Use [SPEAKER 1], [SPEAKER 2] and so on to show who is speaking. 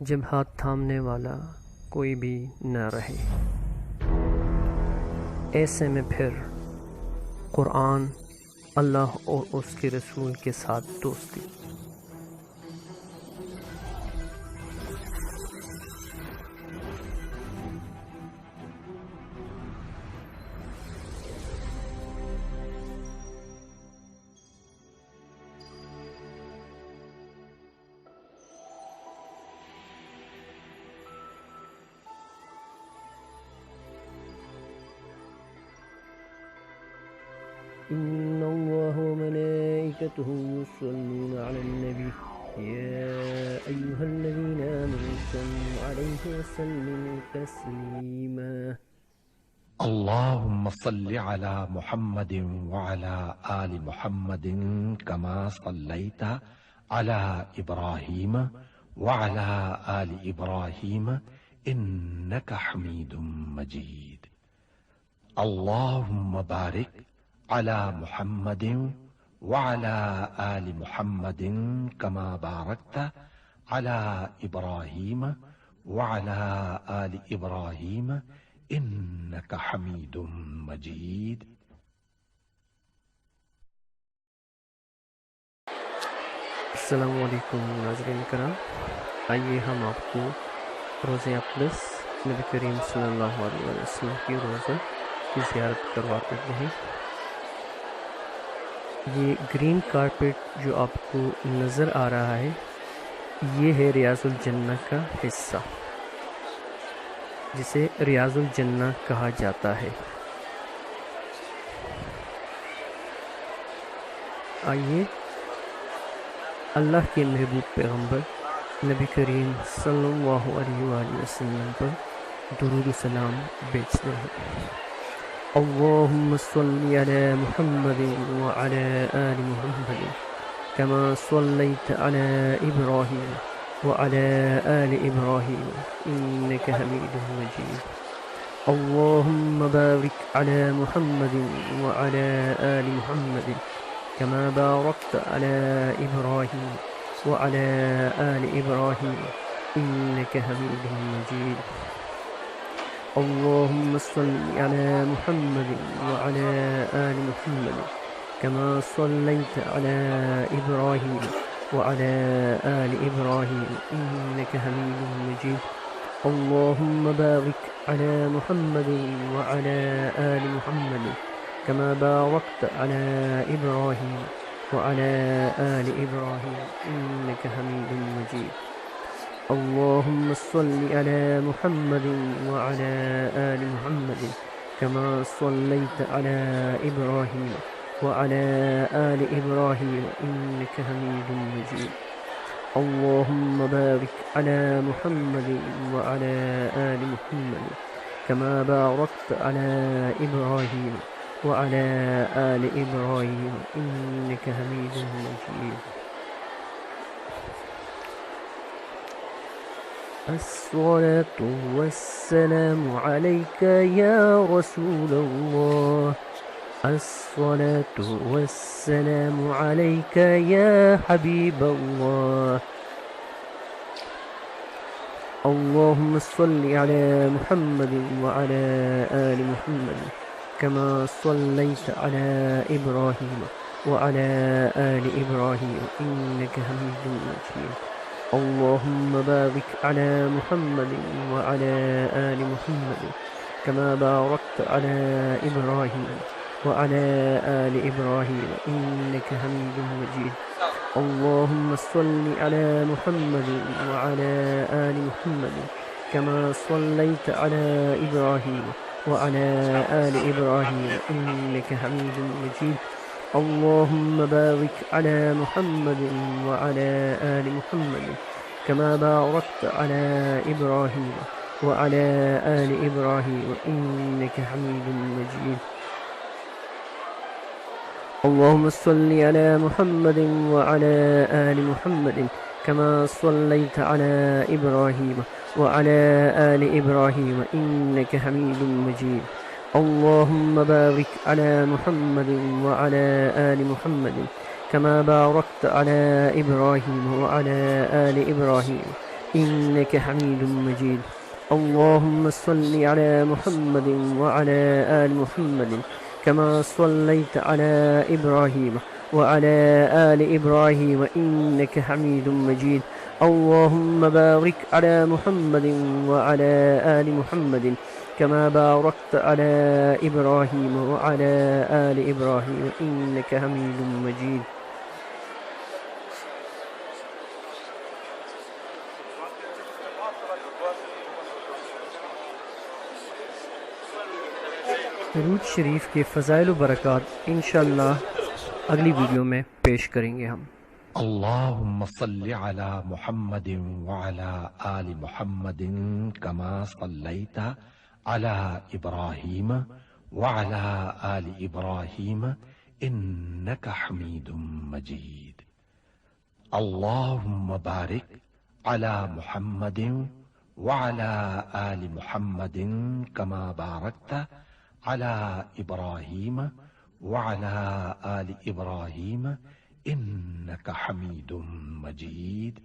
[SPEAKER 1] جب ہاتھ تھامنے والا کوئی بھی نہ رہے، ایسے میں پھر قرآن، اللہ اور اس کے رسول کے ساتھ دوستی۔ إن الله وملائكته يصلون على النبي يا أيها الذين آمنوا صلوا عليه وسلموا تسليما
[SPEAKER 2] اللهم صل على محمد وعلى آل محمد كما صليت على إبراهيم وعلى آل إبراهيم إنك حميد مجيد اللهم بارك على محمد وعلى آل محمد كما باركت على إبراهيم وعلى آل إبراهيم إنك حميد مجيد۔
[SPEAKER 1] السلام علیکم ناظرین کرام، آئیے ہم آپ کو روزہ اقدس نبی کریم صلی اللہ علیہ وسلم کی روزہ کی زیارت کرواتے ہیں۔ یہ گرین کارپیٹ جو آپ کو نظر آ رہا ہے، یہ ہے ریاض الجنہ کا حصہ، جسے ریاض الجنہ کہا جاتا ہے۔ آئیے اللہ کے محبوب پیغمبر نبی کریم صلی اللہ علیہ وآلہ وسلم پر درود و سلام بیچتے ہیں۔ اللهم صل على محمد وعلى آل محمد كما صليت على إبراهيم وعلى آل إبراهيم إنك حميد مجيد اللهم بارك على محمد وعلى آل محمد كما باركت على إبراهيم وعلى آل إبراهيم إنك حميد مجيد اللهم صل على محمد وعلى آل محمد كما صليت على إبراهيم وعلى آل إبراهيم إنك حميد مجيد اللهم بارك على محمد وعلى آل محمد كما باركت على إبراهيم وعلى آل إبراهيم إنك حميد مجيد اللهم صل على محمد وعلى آل محمد كما صليت على إبراهيم وعلى آل إبراهيم إنك حميد مجيد اللهم بارك على محمد وعلى آل محمد كما باركت على إبراهيم وعلى آل إبراهيم إنك حميد مجيد الصلاة والسلام عليك يا رسول الله الصلاة والسلام عليك يا حبيب الله اللهم صل على محمد وعلى آل محمد كما صليت على إبراهيم وعلى آل إبراهيم إنك حميد مجيد اللهم بارك على محمد وعلى آل محمد كما باركت على إبراهيم وعلى آل إبراهيم إنك حميد مجيد اللهم صل على محمد وعلى آل محمد كما صليت على إبراهيم وعلى آل إبراهيم إنك حميد مجيد اللهم بارك على محمد وعلى آل محمد كما باركت على إبراهيم وعلى آل إبراهيم إنك حميد مجيد اللهم صل على محمد وعلى آل محمد كما صليت على إبراهيم وعلى آل إبراهيم إنك حميد مجيد اللهم بارك على محمد وعلى آل محمد كما باركت على إبراهيم وعلى آل إبراهيم إنك حميد مجيد. اللهم صل على محمد وعلى آل محمد كما صليت على إبراهيم وعلى آل إبراهيم إنك حميد مجيد. اللهم بارك على محمد وعلى آل محمد كما باركت على إبراهيم وعلى آل إبراهيم إنك حميد مجيد. درود شریف کے فضائل و برکات انشاءاللہ اگلی ویڈیو میں پیش کریں گے ہم.
[SPEAKER 2] اللهم صل على محمد وعلى آل محمد كما صليت على إبراهيم وعلى آل إبراهيم إنك حميد مجيد. اللهم بارك على محمد وعلى آل محمد كما باركت على إبراهيم وعلى آل إبراهيم إنك حميد مجيد.